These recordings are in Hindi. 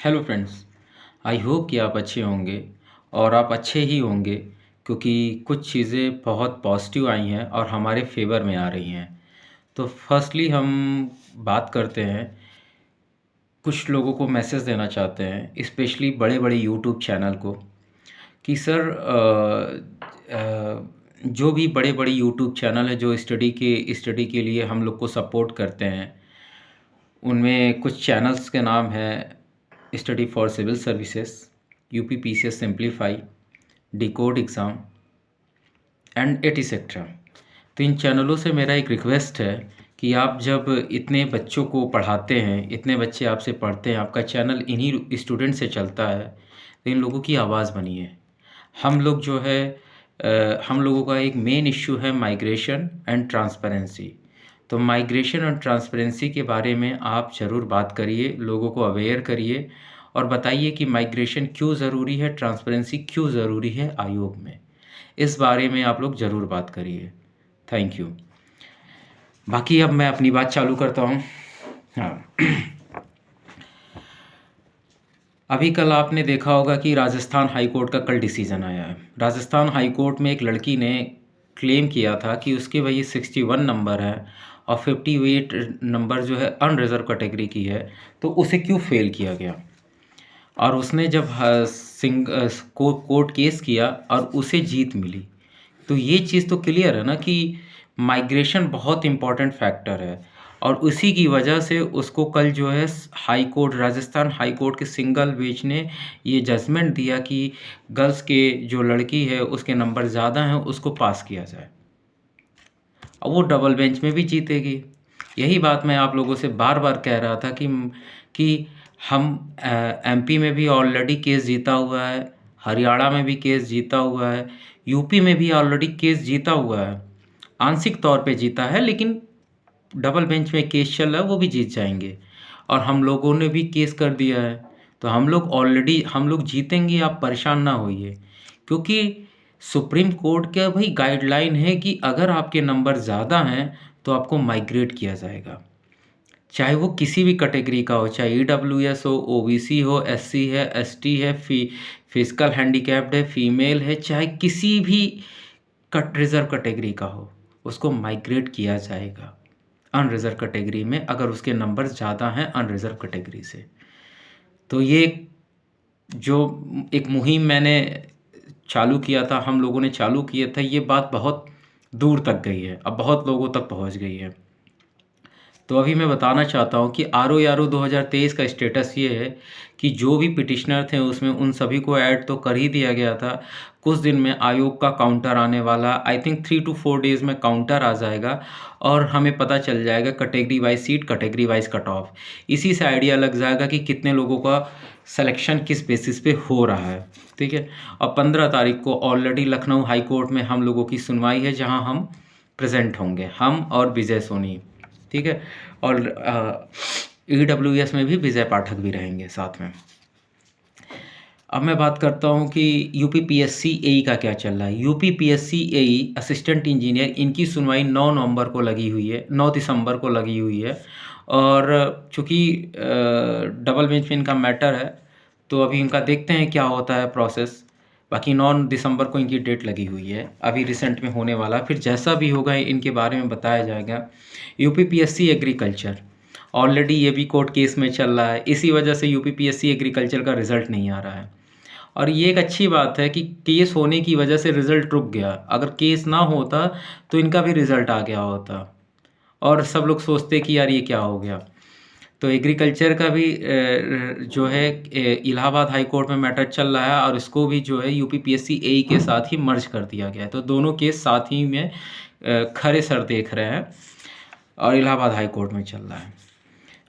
Hello friends. आई होप कि आप अच्छे होंगे और आप अच्छे ही होंगे क्योंकि कुछ चीज़ें बहुत पॉजिटिव आई हैं और हमारे फेवर में आ रही हैं। तो फर्स्टली हम बात करते हैं, कुछ लोगों को मैसेज देना चाहते हैं स्पेशली बड़े बड़े यूट्यूब चैनल को कि सर जो भी बड़े बड़े यूट्यूब चैनल है जो स्टडी के लिए हम लोग को सपोर्ट करते हैं, उनमें कुछ चैनल्स के नाम हैं study for civil services, UP PCS simplify, decode exam and etcetera. तो इन चैनलों से मेरा एक रिक्वेस्ट है कि आप जब इतने बच्चों को पढ़ाते हैं, इतने बच्चे आपसे पढ़ते हैं, आपका चैनल इन्हीं स्टूडेंट से चलता है, तो इन लोगों की आवाज़ बनिए। हम लोग जो है हम लोगों का एक मेन इश्यू है माइग्रेशन एंड ट्रांसपेरेंसी। तो माइग्रेशन और ट्रांसपेरेंसी के बारे में आप ज़रूर बात करिए, लोगों को अवेयर करिए और बताइए कि माइग्रेशन क्यों ज़रूरी है, ट्रांसपेरेंसी क्यों ज़रूरी है आयोग में। इस बारे में आप लोग ज़रूर बात करिए। Thank you. बाकी अब मैं अपनी बात चालू करता हूँ। हाँ, अभी कल आपने देखा होगा कि राजस्थान हाई कोर्ट का कल डिसीज़न आया है। राजस्थान हाई कोर्ट में एक लड़की ने क्लेम किया था कि उसके वही 61 नंबर है और 58 नंबर जो है अनरिजर्व कैटेगरी की है, तो उसे क्यों फेल किया गया। और उसने जब कोर्ट केस किया और उसे जीत मिली, तो ये चीज़ तो क्लियर है ना कि माइग्रेशन बहुत इम्पॉर्टेंट फैक्टर है। और उसी की वजह से उसको कल जो है high court, Rajasthan high court के सिंगल बेंच ने ये जजमेंट दिया कि गर्ल्स के जो लड़की है उसके नंबर ज़्यादा हैं, उसको पास किया जाए। अब वो डबल बेंच में भी जीतेगी। यही बात मैं आप लोगों से बार बार कह रहा था कि हम एमपी में भी ऑलरेडी केस जीता हुआ है, हरियाणा में भी केस जीता हुआ है, यूपी में भी ऑलरेडी केस जीता हुआ है। आंशिक तौर पे जीता है, लेकिन डबल बेंच में केस चल रहा है, वो भी जीत जाएंगे। और हम लोगों ने भी केस कर दिया है, तो हम लोग जीतेंगे। आप परेशान ना होइए, क्योंकि सुप्रीम कोर्ट का भाई गाइडलाइन है कि अगर आपके नंबर ज़्यादा हैं तो आपको माइग्रेट किया जाएगा, चाहे वो किसी भी कैटेगरी का हो, चाहे ईडब्ल्यूएस हो, ओबीसी हो, एससी है, एसटी है, फिजिकल हैंडीकैप्ड है, फीमेल है, चाहे किसी भी रिजर्व कैटेगरी का हो, उसको माइग्रेट किया जाएगा अनरिजर्व कैटेगरी में, अगर उसके नंबर ज़्यादा हैं अनरिजर्व कैटेगरी से। तो ये जो एक मुहिम मैंने चालू किया था, हम लोगों ने चालू किया था, ये बात बहुत दूर तक गई है, अब बहुत लोगों तक पहुंच गई है। तो अभी मैं बताना चाहता हूँ कि आर ओ 2023 का स्टेटस ये है कि जो भी पिटिशनर थे उसमें उन सभी को ऐड तो कर ही दिया गया था। कुछ दिन में आयोग का काउंटर आने वाला, आई थिंक 3 to 4 डेज़ में काउंटर आ जाएगा और हमें पता चल जाएगा category wise seat, category wise cut off. इसी से आइडिया लग जाएगा कि कितने लोगों का सिलेक्शन किस बेसिस पे हो रहा है। ठीक है। और 15 तारीख को ऑलरेडी लखनऊ हाई कोर्ट में हम लोगों की सुनवाई है, जहाँ हम प्रेजेंट होंगे, हम और विजय सोनी। ठीक है। और ईडब्ल्यूएस में भी विजय पाठक भी रहेंगे साथ में। अब मैं बात करता हूँ कि यूपी पीएससी एई का क्या चल रहा है। यूपी पीएससी एई असिस्टेंट इंजीनियर, इनकी सुनवाई 9 नवंबर को लगी हुई है, 9 दिसंबर को लगी हुई है। और चूँकि डबल बेंच में इनका मैटर है, तो अभी इनका देखते हैं क्या होता है प्रोसेस। बाकी 9 दिसंबर को इनकी डेट लगी हुई है, अभी रिसेंट में होने वाला। फिर जैसा भी होगा इनके बारे में बताया जाएगा। यूपी पीएससी एग्रीकल्चर, ऑलरेडी ये भी कोर्ट केस में चल रहा है, इसी वजह से यूपी पीएससी एग्रीकल्चर का रिज़ल्ट नहीं आ रहा है। और ये एक अच्छी बात है कि केस होने की वजह से रिज़ल्ट रुक गया। अगर केस ना होता तो इनका भी रिज़ल्ट आ गया होता और सब लोग सोचते कि यार ये क्या हो गया। तो एग्रीकल्चर का भी जो है इलाहाबाद हाई कोर्ट में मैटर चल रहा है और इसको भी जो है यूपी पीएससी एई के साथ ही मर्ज कर दिया गया है। तो दोनों केस साथ ही में खरे सर देख रहे हैं और इलाहाबाद हाई कोर्ट में चल रहा है।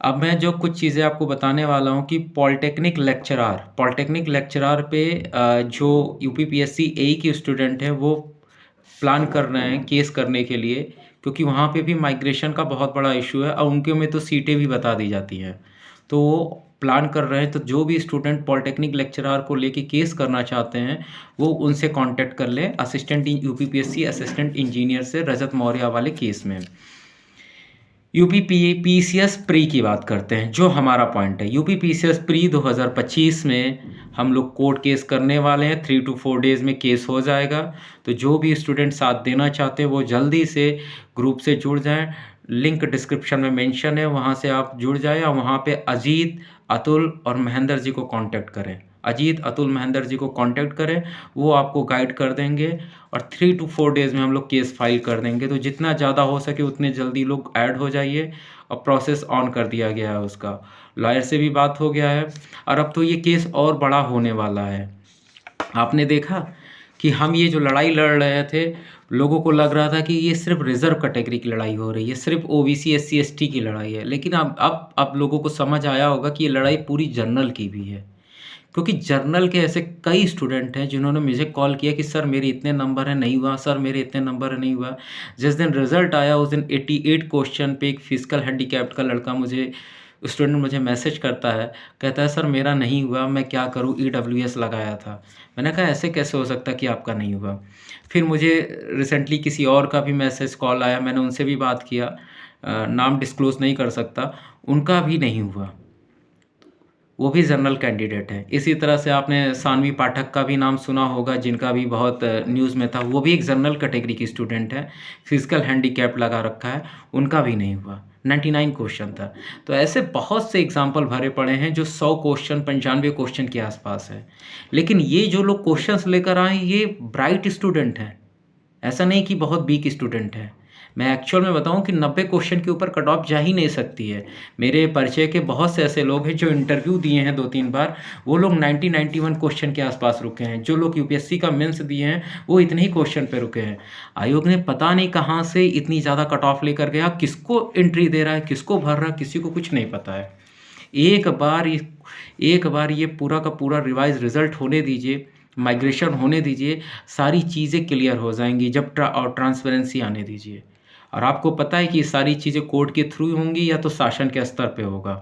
अब मैं जो कुछ चीज़ें आपको बताने वाला हूँ कि पॉलिटेक्निक लेक्चरार पे जो यूपी पीएससी एई के स्टूडेंट हैं वो प्लान कर रहे हैं केस करने के लिए, क्योंकि वहाँ पे भी माइग्रेशन का बहुत बड़ा इशू है और उनके में तो सीटें भी बता दी जाती हैं। तो वो प्लान कर रहे हैं। तो जो भी स्टूडेंट पॉलिटेक्निक लेक्चरार को लेके केस करना चाहते हैं वो उनसे कांटेक्ट कर लें, यूपी पीएससी असिस्टेंट इंजीनियर से, रजत मौर्य वाले केस में। यूपी पीसीएस प्री की बात करते हैं, जो हमारा पॉइंट है। यूपी पीसीएस प्री 2025 में हम लोग कोर्ट केस करने वाले हैं। 3 to 4 डेज़ में केस हो जाएगा। तो जो भी स्टूडेंट साथ देना चाहते हैं वो जल्दी से ग्रुप से जुड़ जाएँ। लिंक डिस्क्रिप्शन में मेंशन है, वहाँ से आप जुड़ जाएँ और वहाँ पे अजीत, अतुल और महेंद्र जी को कॉन्टैक्ट करें। अजीत, अतुल, महेंद्र जी को कॉन्टैक्ट करें, वो आपको गाइड कर देंगे और 3 to 4 डेज़ में हम लोग केस फाइल कर देंगे। तो जितना ज़्यादा हो सके उतने जल्दी लोग ऐड हो जाइए और प्रोसेस ऑन कर दिया गया है उसका। लॉयर से भी बात हो गया है और अब तो ये केस और बड़ा होने वाला है। आपने देखा कि हम ये जो लड़ाई लड़ रहे थे, लोगों को लग रहा था कि ये सिर्फ़ रिज़र्व कैटेगरी की लड़ाई हो रही है, सिर्फ़ ओबीसी, एससी, एसटी की लड़ाई है। लेकिन अब लोगों को समझ आया होगा कि ये लड़ाई पूरी जनरल की भी है। क्योंकि जर्नल के ऐसे कई स्टूडेंट हैं जिन्होंने मुझे कॉल किया कि सर मेरे इतने नंबर हैं, नहीं हुआ, सर मेरे इतने नंबर हैं, नहीं हुआ। जिस दिन रिज़ल्ट आया उस दिन 88 क्वेश्चन पे एक फिज़िकल हैंडीकैप्ड का लड़का मुझे मैसेज करता है, कहता है सर मेरा नहीं हुआ, मैं क्या करूँ, ईडब्ल्यूएस लगाया था। मैंने कहा ऐसे कैसे हो सकता है कि आपका नहीं हुआ? फिर मुझे रिसेंटली किसी और का भी मैसेज कॉल आया, मैंने उनसे भी बात किया, नाम डिस्क्लोज़ नहीं कर सकता, उनका भी नहीं हुआ। वो भी जनरल कैंडिडेट है। इसी तरह से आपने सानवी पाठक का भी नाम सुना होगा, जिनका भी बहुत न्यूज़ में था। वो भी एक जनरल कैटेगरी की स्टूडेंट है, फिज़िकल हैंडीकैप लगा रखा है, उनका भी नहीं हुआ। 99 क्वेश्चन था। तो ऐसे बहुत से एग्ज़ाम्पल भरे पड़े हैं जो 100 क्वेश्चन, 95 क्वेश्चन के आसपास है। लेकिन ये जो लोग क्वेश्चंस लेकर आए, ये ब्राइट स्टूडेंट हैं। ऐसा नहीं कि बहुत वीक स्टूडेंट है। मैं एक्चुअल में बताऊँ कि 90 क्वेश्चन के ऊपर कट ऑफ जा ही नहीं सकती है। मेरे परिचय के बहुत से ऐसे लोग हैं जो इंटरव्यू दिए हैं 2-3 बार, वो लोग 90-91 क्वेश्चन के आसपास रुके हैं। जो लोग यूपीएससी का मेंस दिए हैं, वो इतने ही क्वेश्चन पे रुके हैं। आयोग ने पता नहीं कहाँ से इतनी ज़्यादा कट ऑफ लेकर गया, किसको एंट्री दे रहा है, किसको भर रहा है, किसी को कुछ नहीं पता है। एक बार ये एक बार ये पूरा का पूरा रिवाइज़ रिज़ल्ट होने दीजिए, माइग्रेशन होने दीजिए, सारी चीज़ें क्लियर हो जाएँगी जब ट्रांसपेरेंसी आने दीजिए। और आपको पता है कि ये सारी चीज़ें कोर्ट के थ्रू होंगी या तो शासन के स्तर पे होगा।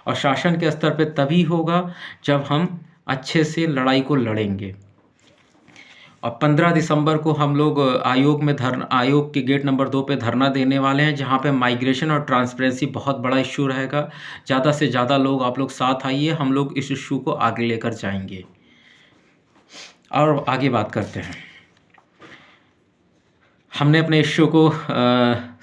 और शासन के स्तर पे तभी होगा जब हम अच्छे से लड़ाई को लड़ेंगे। और 15 दिसंबर को हम लोग आयोग के गेट नंबर 2 पे धरना देने वाले हैं, जहाँ पे माइग्रेशन और ट्रांसपेरेंसी बहुत बड़ा इश्यू रहेगा। ज़्यादा से ज़्यादा लोग आप लोग साथ आइए, हम लोग इस इश्यू को आगे लेकर जाएँगे। और आगे बात करते हैं। हमने अपने इश्यू को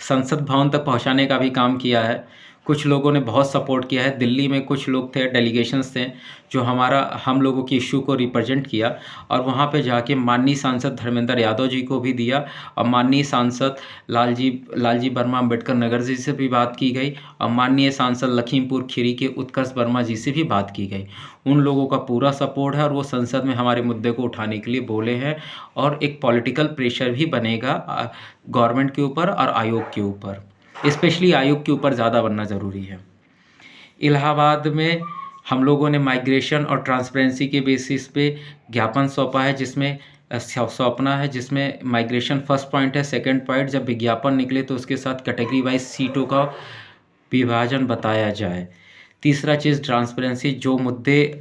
संसद भवन तक पहुंचाने का भी काम किया है। कुछ लोगों ने बहुत सपोर्ट किया है। दिल्ली में कुछ लोग थे, डेलीगेशंस थे, जो हम लोगों की इश्यू को रिप्रेजेंट किया और वहाँ पे जाके माननीय सांसद धर्मेंद्र यादव जी को भी दिया और माननीय सांसद लालजी वर्मा अम्बेडकर नगर जी से भी बात की गई और माननीय सांसद लखीमपुर खीरी के उत्कर्ष वर्मा जी से भी बात की गई। उन लोगों का पूरा सपोर्ट है और वो संसद में हमारे मुद्दे को उठाने के लिए बोले हैं और एक पॉलिटिकल प्रेशर भी बनेगा गवर्नमेंट के ऊपर और आयोग के ऊपर। स्पेशली आयोग के ऊपर ज़्यादा बनना ज़रूरी है। इलाहाबाद में हम लोगों ने माइग्रेशन और ट्रांसपेरेंसी के बेसिस पे ज्ञापन सौंपा है, जिसमें माइग्रेशन फर्स्ट पॉइंट है। सेकंड पॉइंट, जब विज्ञापन निकले तो उसके साथ कैटेगरी वाइज सीटों का विभाजन बताया जाए। तीसरा चीज़ ट्रांसपेरेंसी, जो मुद्दे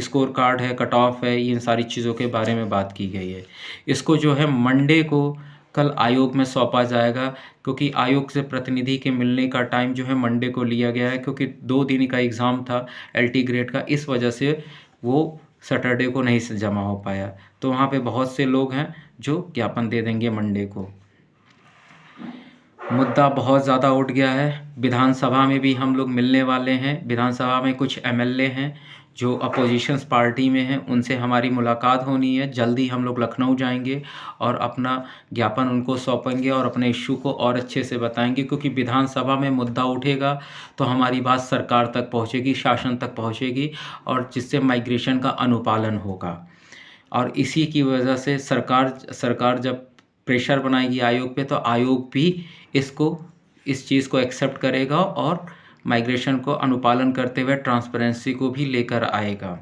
स्कोर कार्ड है, कट ऑफ है, इन सारी चीज़ों के बारे में बात की गई है। इसको जो है मंडे को कल आयोग में सौंपा जाएगा, क्योंकि आयोग से प्रतिनिधि के मिलने का टाइम जो है मंडे को लिया गया है, क्योंकि 2 दिन का एग्ज़ाम था एलटी ग्रेड का, इस वजह से वो सैटरडे को नहीं जमा हो पाया। तो वहाँ पे बहुत से लोग हैं जो ज्ञापन दे देंगे मंडे को। मुद्दा बहुत ज़्यादा उठ गया है। विधानसभा में भी हम लोग मिलने वाले हैं। विधानसभा में कुछ एमएलए हैं जो अपोजिशंस पार्टी में हैं, उनसे हमारी मुलाकात होनी है। जल्दी हम लोग लखनऊ जाएंगे और अपना ज्ञापन उनको सौंपेंगे और अपने इश्यू को और अच्छे से बताएंगे, क्योंकि विधानसभा में मुद्दा उठेगा तो हमारी बात सरकार तक पहुंचेगी, शासन तक पहुंचेगी और जिससे माइग्रेशन का अनुपालन होगा। और इसी की वजह से सरकार जब प्रेशर बनाएगी आयोग पे, तो आयोग भी इस चीज़ को एक्सेप्ट करेगा और माइग्रेशन को अनुपालन करते हुए ट्रांसपेरेंसी को भी लेकर आएगा।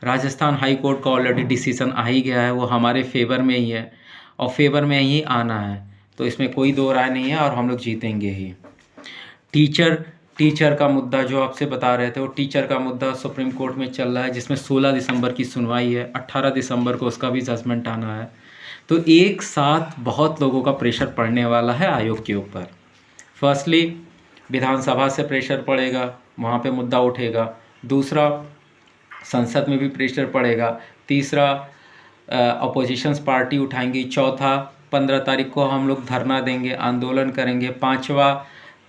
राजस्थान हाई कोर्ट का ऑलरेडी डिसीजन आ ही गया है, वो हमारे फेवर में ही है और फेवर में ही आना है, तो इसमें कोई दो राय नहीं है और हम लोग जीतेंगे ही। टीचर का मुद्दा जो आपसे बता रहे थे, वो टीचर का मुद्दा सुप्रीम कोर्ट में चल रहा है, जिसमें 16 दिसंबर की सुनवाई है, 18 दिसंबर को उसका भी जजमेंट आना है। तो एक साथ बहुत लोगों का प्रेशर पड़ने वाला है आयोग के ऊपर। फर्स्टली विधानसभा से प्रेशर पड़ेगा, वहाँ पे मुद्दा उठेगा। दूसरा, संसद में भी प्रेशर पड़ेगा। तीसरा, अपोजिशंस पार्टी उठाएंगी। चौथा, 15 तारीख को हम लोग धरना देंगे, आंदोलन करेंगे। पांचवा,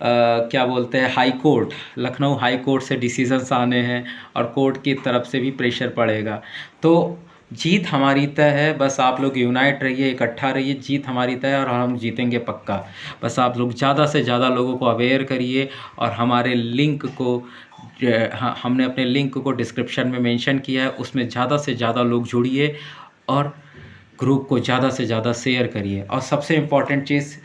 क्या बोलते हैं, high court, Lucknow high court से डिसीजंस आने हैं और कोर्ट की तरफ से भी प्रेशर पड़ेगा। तो जीत हमारी तय है, बस आप लोग यूनाइट रहिए, इकट्ठा रहिए, जीत हमारी तय है और हम जीतेंगे पक्का। बस आप लोग ज़्यादा से ज़्यादा लोगों को अवेयर करिए और हमारे लिंक को हमने अपने लिंक को डिस्क्रिप्शन में मेंशन किया है, उसमें ज़्यादा से ज़्यादा लोग जुड़िए और ग्रुप को ज़्यादा से ज़्यादा शेयर करिए। और सबसे इम्पॉर्टेंट चीज़,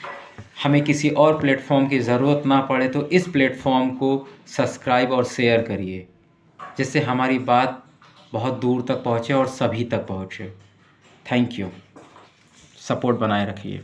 हमें किसी और प्लेटफॉर्म की ज़रूरत ना पड़े तो इस प्लेटफॉर्म को सब्सक्राइब और शेयर करिए, जिससे हमारी बात बहुत दूर तक पहुँचे और सभी तक पहुँचे। Thank you. सपोर्ट बनाए रखिए।